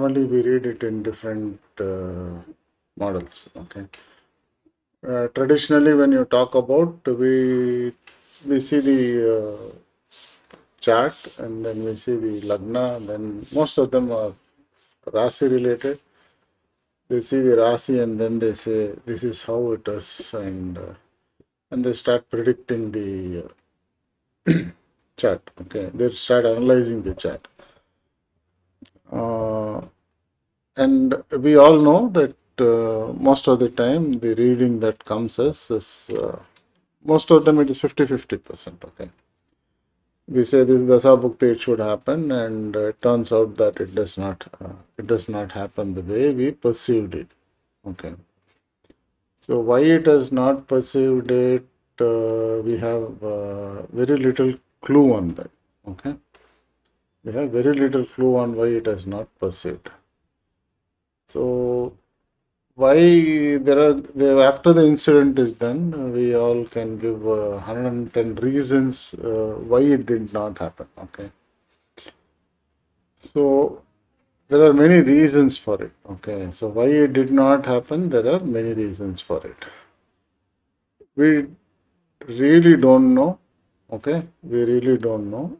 normally we read it in different models. Okay. Traditionally, when you talk about, we see the chart, and then we see the lagna, and then most of them are Rasi related. They see the Rasi and then they say this is how it is, and they start predicting the chart. Okay, they start analyzing the chart, uh, and we all know that most of the time the reading that comes as is most of them it is 50-50%. Okay, we say this is Dasa Bhukti, it should happen, and it turns out that it does not. It does not happen the way we perceived it. Okay. So why it has not perceived it, we have very little clue on that. Okay, we have very little clue on why it has not perceived. So why after the incident is done, we all can give 110 reasons why it did not happen. Okay, so there are many reasons for it. Okay, so why it did not happen, there are many reasons for it. We really don't know. Okay, we really don't know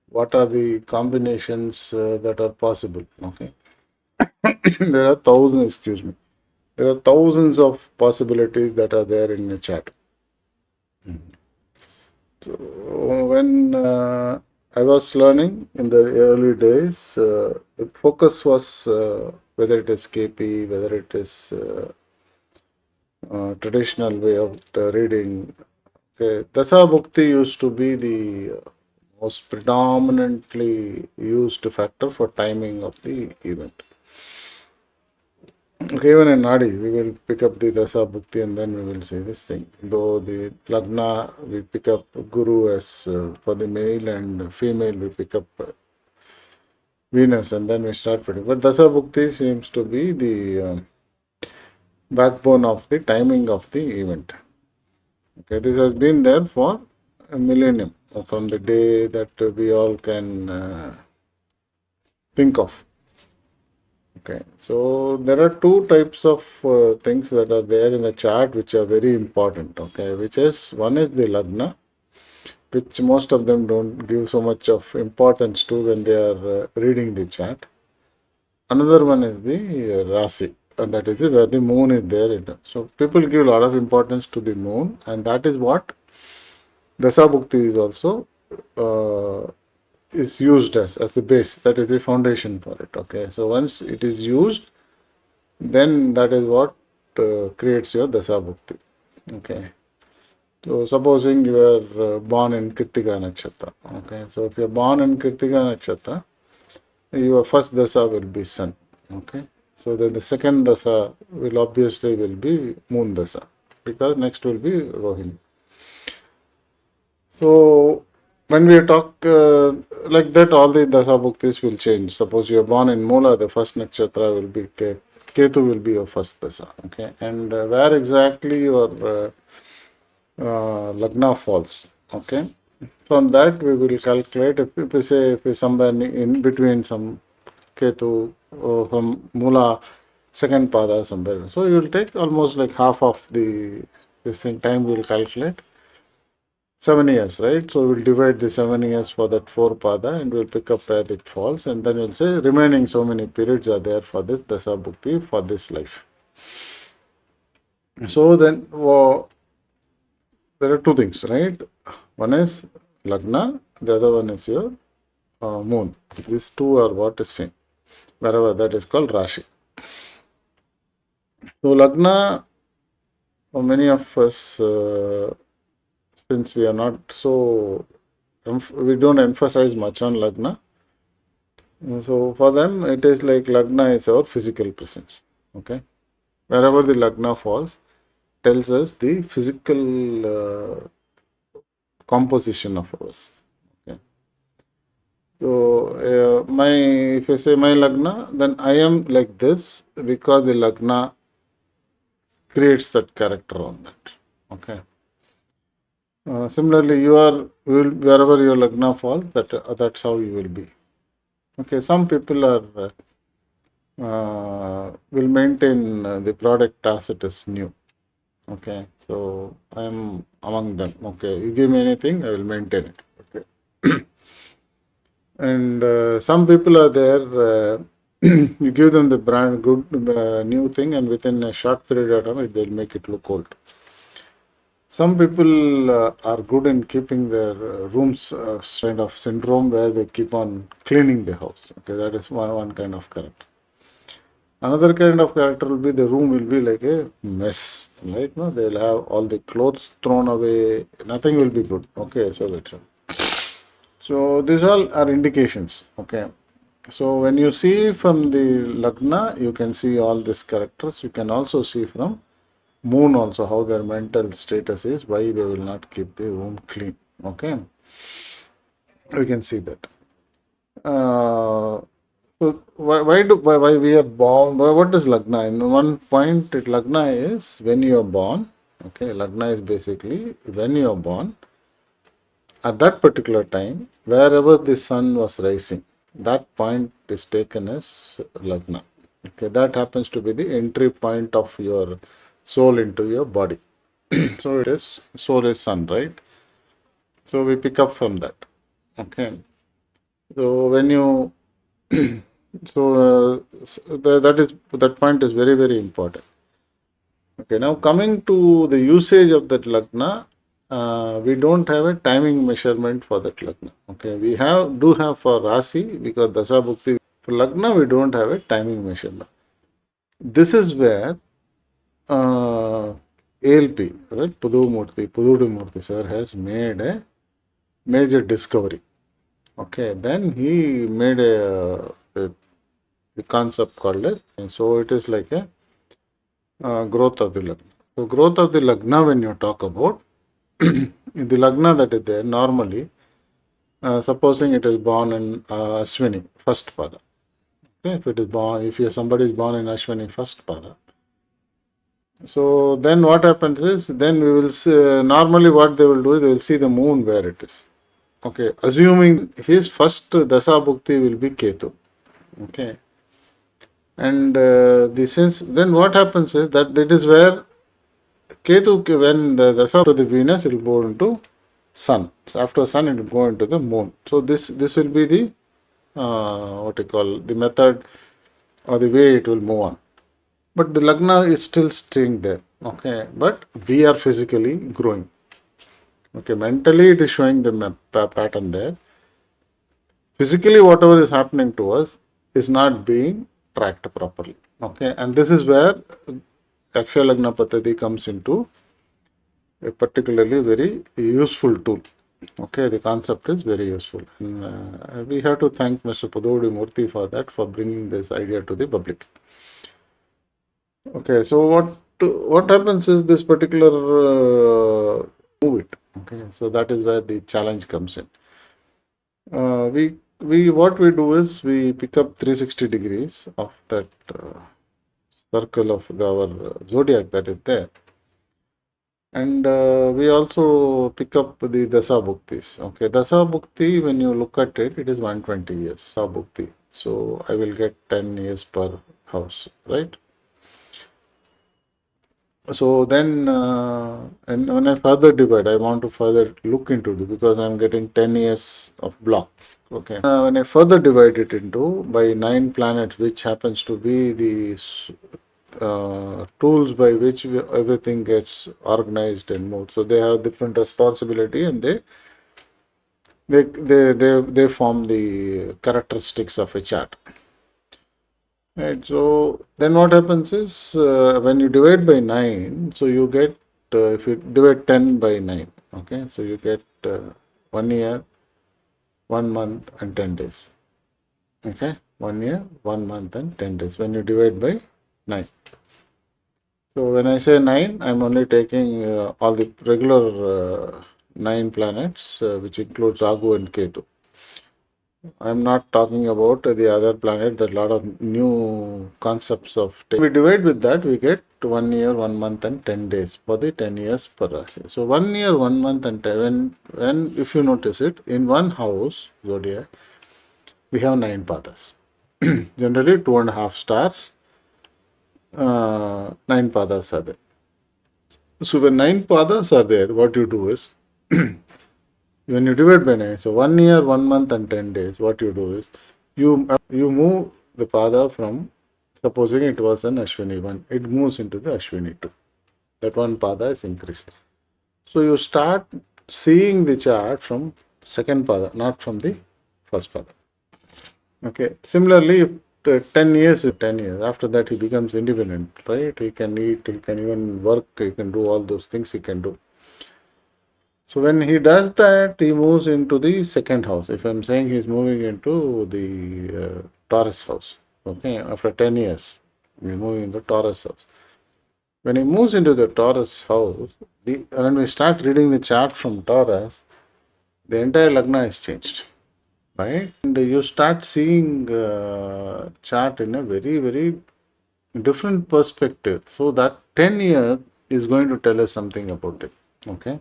what are the combinations that are possible. Okay, there are thousands, excuse me, there are thousands of possibilities that are there in a chat. So when I was learning in the early days, the focus was whether it is KP, whether it is traditional way of reading. Okay, Dasa Bhukti used to be the most predominantly used factor for timing of the event. Okay, even in Nadi, we will pick up the Dasa Bhukti and then we will say this thing. Though the Lagna, we pick up Guru as for the male, and female we pick up Venus, and then we start putting. But Dasa Bhukti seems to be the backbone of the timing of the event. Okay, this has been there for a millennium, from the day that we all can think of. Okay, so there are two types of things that are there in the chart which are very important. Okay, which is one is the lagna, which most of them don't give so much of importance to when they are reading the chart. Another one is the rasi, and that is where the moon is there. So people give a lot of importance to the moon, and that is what Dasa Bhukti is also is used as the base. That is the foundation for it. Okay, so once it is used, then that is what creates your Dasa Bhukti. Okay, so supposing you are born in Kritika Nakshatra. Okay, so if you are born in Kritika Nakshatra, your first Dasa will be Sun. Okay, so then the second Dasa will obviously will be Moon Dasa, because next will be Rohini. So when we talk like that, all the Dasa Bhuktis will change. Suppose you are born in Mula, the first nakshatra will be Ketu will be your first Dasa. Okay, and where exactly your Lagna falls. Okay, from that we will calculate. If we say if we somewhere in between some Ketu from Mula second Pada somewhere, so you will take almost like half of the this thing time we will calculate. 7 years, right? So we'll divide the 7 years for that 4 pada and we'll pick up where it falls, and then we'll say remaining so many periods are there for this Dasa Bhukti for this life. So then there are two things, right? One is Lagna, the other one is your moon. These two are what is same. Wherever that is called Rashi. So Lagna, for many of us, since we are not so, we don't emphasize much on Lagna. So for them, it is like Lagna is our physical presence. Okay, wherever the Lagna falls, tells us the physical composition of ours. Okay, so if I say my Lagna, then I am like this because the Lagna creates that character on that. Okay. Similarly, wherever your Lagna falls, that's how you will be. Okay, some people are will maintain the product as it is new. Okay, so I am among them. Okay, you give me anything, I will maintain it. Okay, and some people are there. You give them the brand good new thing, and within a short period of time, they'll make it look old. Some people are good in keeping their rooms kind of syndrome where they keep on cleaning the house. Okay, that is one kind of character. Another kind of character will be the room will be like a mess. Right? No, they'll have all the clothes thrown away. Nothing will be good. Okay, so that's it. So these all are indications. Okay. So when you see from the Lagna, you can see all these characters. You can also see from Moon also how their mental status is, why they will not keep the room clean. Okay. We can see that. Uh, so why we are born? What is Lagna? In one point, Lagna is when you are born. Okay, Lagna is basically when you are born. At that particular time, wherever the sun was rising, that point is taken as Lagna. Okay, that happens to be the entry point of your soul into your body. So it is soul is sun, right? So we pick up from that. Okay. So when you that point is very very important. Okay. Now coming to the usage of that lagna, we don't have a timing measurement for that lagna. Okay. We have for Rasi because Dasa Bhukti. For lagna we don't have a timing measurement. This is where ALP, right? Pududumurthy sir has made a major discovery. Okay, then he made a concept called as, and so it is like a growth of the lagna. So growth of the lagna when you talk about the lagna that is there normally, supposing it is born in Ashwini first pada. Okay, if it is born, if somebody is born in Ashwini first pada, so then what happens is then we will see, normally what they will do is they will see the moon where it is. Okay, assuming his first dasa bhukti will be Ketu. Okay, and since then what happens is that is where Ketu, when the dasa to the Venus, it will go into Sun. So after Sun, it will go into the Moon. So this will be the what you call the method or the way it will move on. But the Lagna is still staying there. Okay, but we are physically growing. Okay, mentally it is showing the pattern there. Physically, whatever is happening to us is not being tracked properly. Okay, and this is where Akshay Lagna Paddhati comes into a particularly very useful tool. Okay, the concept is very useful. And we have to thank Mr. Pudodi Murthy for that, for bringing this idea to the public. Okay, so what happens is this particular move it. Okay, so that is where the challenge comes in. We what we do is we pick up 360 degrees of that circle of our zodiac that is there. And we also pick up the Dasa Bhuktis. Okay, Dasa Bhukti, when you look at it, it is 120 years, Dasa Bhukti. So I will get 10 years per house, right? So then, and when I further divide, I want to further look into it because I'm getting 10 years of block. Okay. When I further divide it into by 9 planets, which happens to be the tools by which everything gets organized and moved. So they have different responsibility and they form the characteristics of a chart. Right. So then what happens is when you divide by 9, so you get if you divide 10 by 9, okay, so you get 1 year, 1 month and 10 days. Okay, 1 year, 1 month and 10 days when you divide by 9. So when I say 9, I'm only taking all the regular 9 planets, which includes Rahu and Ketu. I'm not talking about the other planet. There are a lot of new concepts of. We divide with that, we get 1 year, 1 month, and 10 days for the 10 years per Rasi. So 1 year, 1 month, and 10. When if you notice it, in one house zodiac, we have 9 padas. Generally 2.5 stars, 9 padas are there. So when 9 padas are there, what you do is when you divide by 9, so 1 year, 1 month, and 10 days, what you do is you move the pada from, supposing it was an Ashwini 1, it moves into the Ashwini 2. That one pada is increased. So you start seeing the chart from second pada, not from the first pada. Okay. Similarly, if 10 years is 10 years. After that, he becomes independent, right? He can eat, he can even work, he can do all those things he can do. So when he does that, he moves into the second house. If I'm saying he's moving into the Taurus house, okay, after 10 years, he's moving into Taurus house. When he moves into the Taurus house, when we start reading the chart from Taurus, the entire Lagna is changed, right? And you start seeing chart in a very, very different perspective. So that 10 years is going to tell us something about it, okay?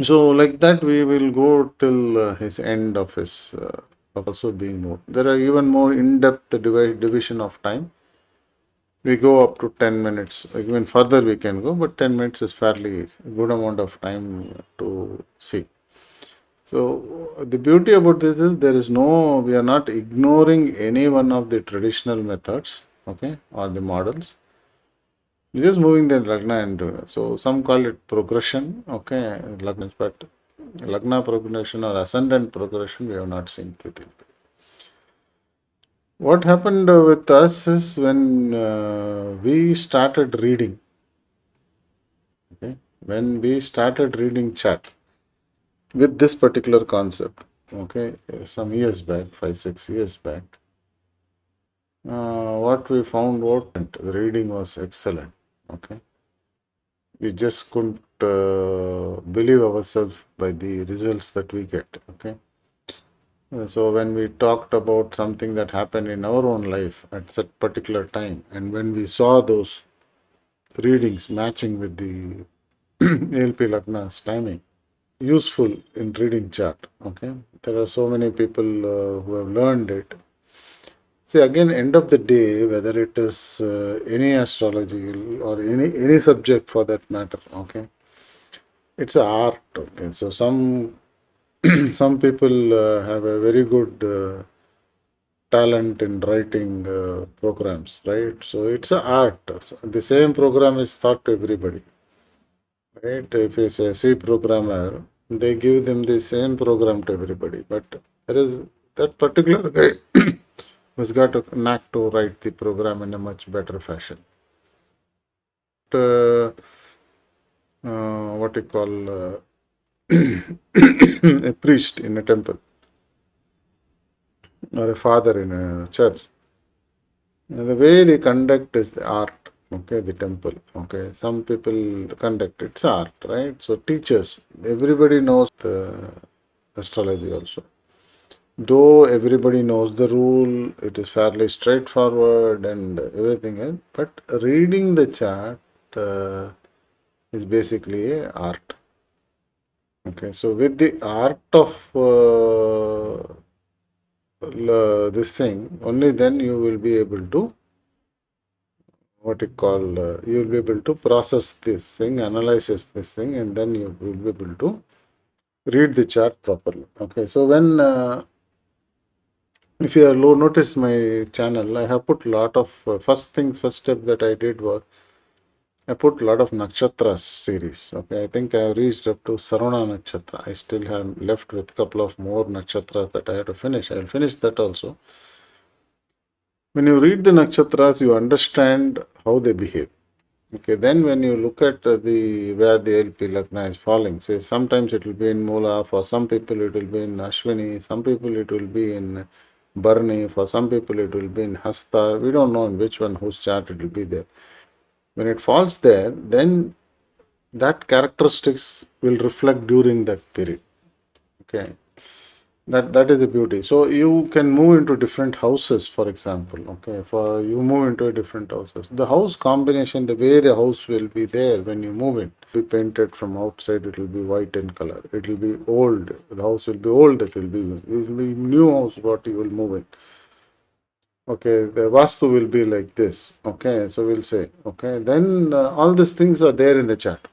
So like that, we will go till his end of his of also being moved. There are even more in-depth division of time. We go up to 10 minutes. Even further we can go, but 10 minutes is fairly good amount of time to see. So the beauty about this is we are not ignoring any one of the traditional methods, okay, or the models. We're just moving the Lagna into, so some call it progression, okay, Lagna, but Lagna progression or ascendant progression we have not seen with it. What happened with us is when we started reading, okay, when we started reading chart with this particular concept, okay, some years back, 5, 6 years back, what we found out, the reading was excellent, okay. We just couldn't believe ourselves by the results that we get, okay. So when we talked about something that happened in our own life at that particular time, and when we saw those readings matching with the ALP Lagna's timing, useful in reading chart, okay. There are so many people who have learned it. See, again, end of the day, whether it is any astrology or any subject for that matter, okay, it's a art, okay. So some people have a very good talent in writing programs, right? So it's a art. So the same program is taught to everybody, right? If it's a C programmer, they give them the same program to everybody, but there is that particular guy who's got a knack to write the program in a much better fashion. What you call a priest in a temple or a father in a church. The way they conduct is the art, okay, the temple, okay. Some people conduct, it's art, right? So teachers, everybody knows the astrology also. Though everybody knows the rule, it is fairly straightforward and everything else, but reading the chart is basically a art. Okay, so with the art of this thing, only then you will be able to, what you call, you will be able to process this thing, analyze this thing, and then you will be able to read the chart properly. Okay, so when, if you have noticed my channel, I have put a lot of, first step that I did was, I put a lot of nakshatras series. Okay, I think I reached up to Sarvana nakshatra. I still have left with a couple of more nakshatras that I have to finish. I will finish that also. When you read the nakshatras, you understand how they behave. Okay, then when you look at the where the LP Lagna is falling, say sometimes it will be in Mula, for some people it will be in Ashwini, some people it will be in Bharani, for some people it will be in Hasta. We don't know in which one, whose chart it will be there. When it falls there, then that characteristics will reflect during that period. Okay, that is the beauty. So you can move into different houses, for example. Okay, for you move into different houses, the house combination, the way the house will be there when you move it, be painted from outside, it will be white in color, it will be old, the house will be old, it will be new house what you will move in. Okay, the Vastu will be like this. Okay, so we'll say, okay, then all these things are there in the chart.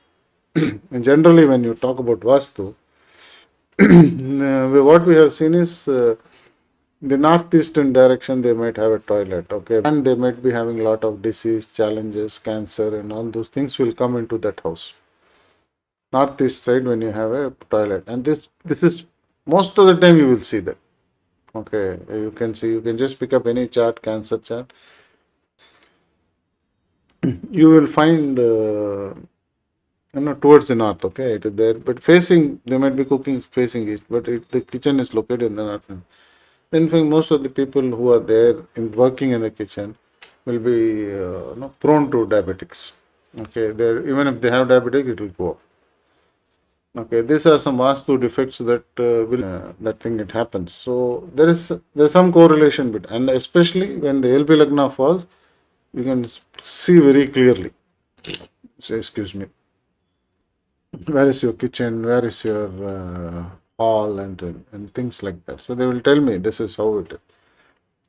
And generally, when you talk about Vastu, what we have seen is the northeastern direction they might have a toilet, okay, and they might be having a lot of disease, challenges, cancer, and all those things will come into that house. Northeast side when you have a toilet, and this is most of the time you will see that. Okay, you can see, you can just pick up any chart, cancer chart, you will find towards the north. Okay, it is there, but facing they might be cooking facing east, but the kitchen is located in the north. In fact, most of the people who are there in working in the kitchen will be prone to diabetics. Okay, there even if they have diabetic, it will go up. Okay, these are some vastu defects that will that thing it happens. So there is some correlation between, and especially when the LP Lagna falls, you can see very clearly. Say, excuse me, where is your kitchen, where is your hall, and things like that. So they will tell me this is how it is.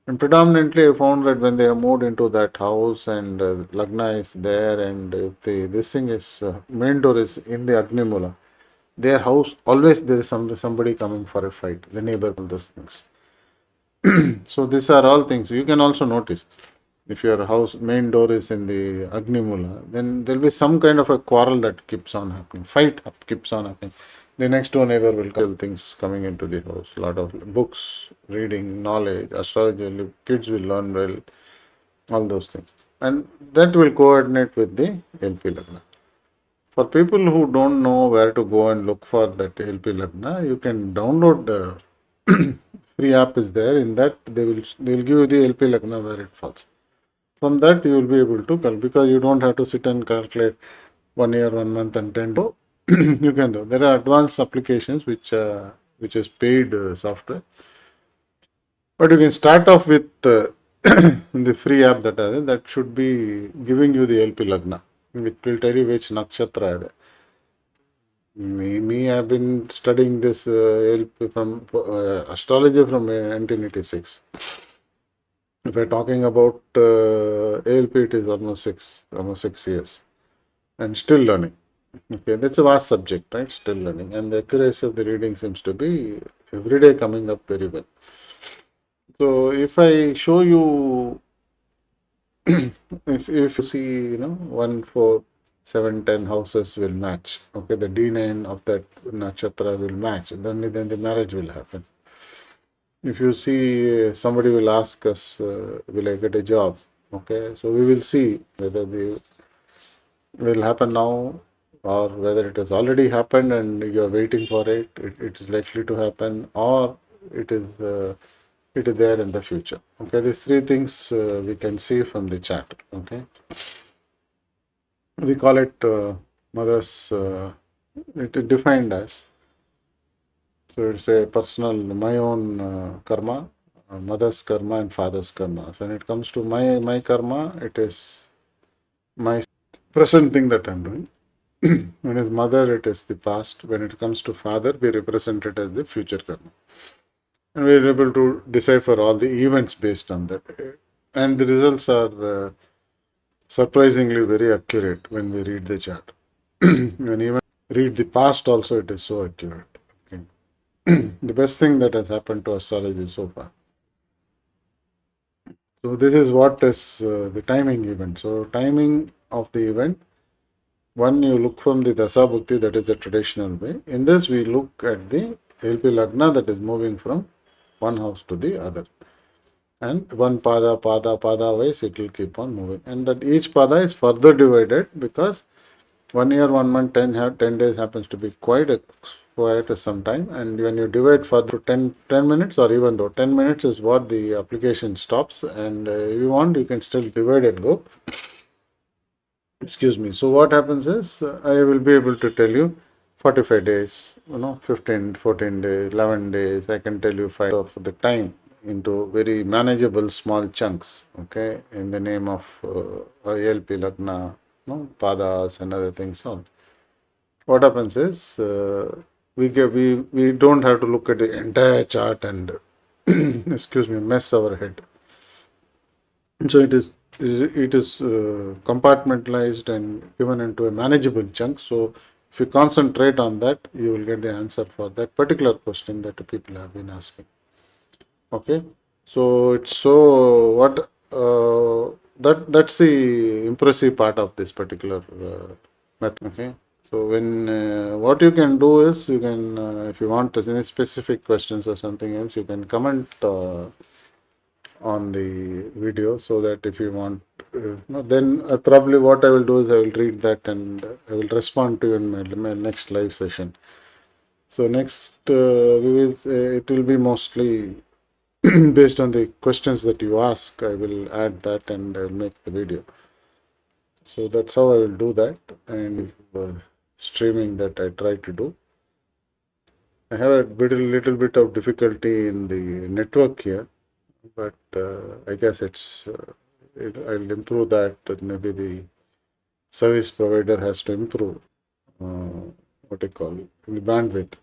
And predominantly, I found that when they have moved into that house and Lagna is there, and if this thing is main door is in the Agnimula, their house always there is somebody coming for a fight. The neighbor, all those things. So these are all things you can also notice. If your house main door is in the Agnimula, then there will be some kind of a quarrel that keeps on happening. Fight keeps on happening. The next door neighbor will tell things coming into the house. A lot of books, reading, knowledge, astrology. Kids will learn well. All those things, and that will coordinate with the LP Lagna. For people who don't know where to go and look for that LP Lagna, you can download the free app is there. In that they will give you the LP Lagna where it falls. From that you will be able to calculate because you don't have to sit and calculate 1 year, 1 month, and 10 days. You can do. There are advanced applications which is paid software, but you can start off with the free app that should be giving you the LP Lagna, which will tell you which nakshatra is. I've been studying this LP from astrology from 1986. If we're talking about ALP, it is almost 6 years, and still learning. Okay, that's a vast subject, right? Still learning, and the accuracy of the reading seems to be every day coming up very well. So, if I show you, if you see, 1, 4, 7, 10 houses will match. Okay, the D9 of that nakshatra will match. Then the marriage will happen. If you see, somebody will ask us, will I get a job? Okay, so we will see whether the will happen now or whether it has already happened and you are waiting for it. It is likely to happen, or it is it is there in the future. Okay, these three things we can see from the chart. Okay, we call it mother's. It is defined as, so it's a personal, my own karma, mother's karma and father's karma. So when it comes to my karma, it is my present thing that I'm doing. When it's mother, it is the past. When it comes to father, we represent it as the future karma. And we are able to decipher all the events based on that. And the results are surprisingly very accurate when we read the chart. When even read the past also, it is so accurate. Okay. The best thing that has happened to astrology so far. So this is what is the timing event. So timing of the event. One, you look from the Dasa Bhukti, that is the traditional way. In this, we look at the LP Lagna that is moving from one house to the other. And one pada wise, it will keep on moving. And that each pada is further divided because 1 year, 1 month, 10 days happens to be quite some time. And when you divide further to 10 minutes, or even though 10 minutes is what the application stops, and if you want, you can still divide and go. Excuse me. So what happens is I will be able to tell you 45 days, 15, 14 days, 11 days. I can tell you 5 of the time into very manageable small chunks. Okay, in the name of ALP Lagna, padas and other things on. What happens is we don't have to look at the entire chart and excuse me, mess our head. So it is compartmentalized and given into a manageable chunk. So if you concentrate on that, you will get the answer for that particular question that the people have been asking. Okay, so it's so what that's the impressive part of this particular method. Okay, so when what you can do is you can if you want any specific questions or something else, you can comment on the video, so that if you want, no, then probably what I will do is I will read that and I will respond to you in my next live session. So next it will be mostly based on the questions that you ask. I will add that and I will make the video. So that's how I will do that. And streaming that I try to do. I have a little bit of difficulty in the network here, but I guess I'll improve that. Maybe the service provider has to improve what I call it, the bandwidth.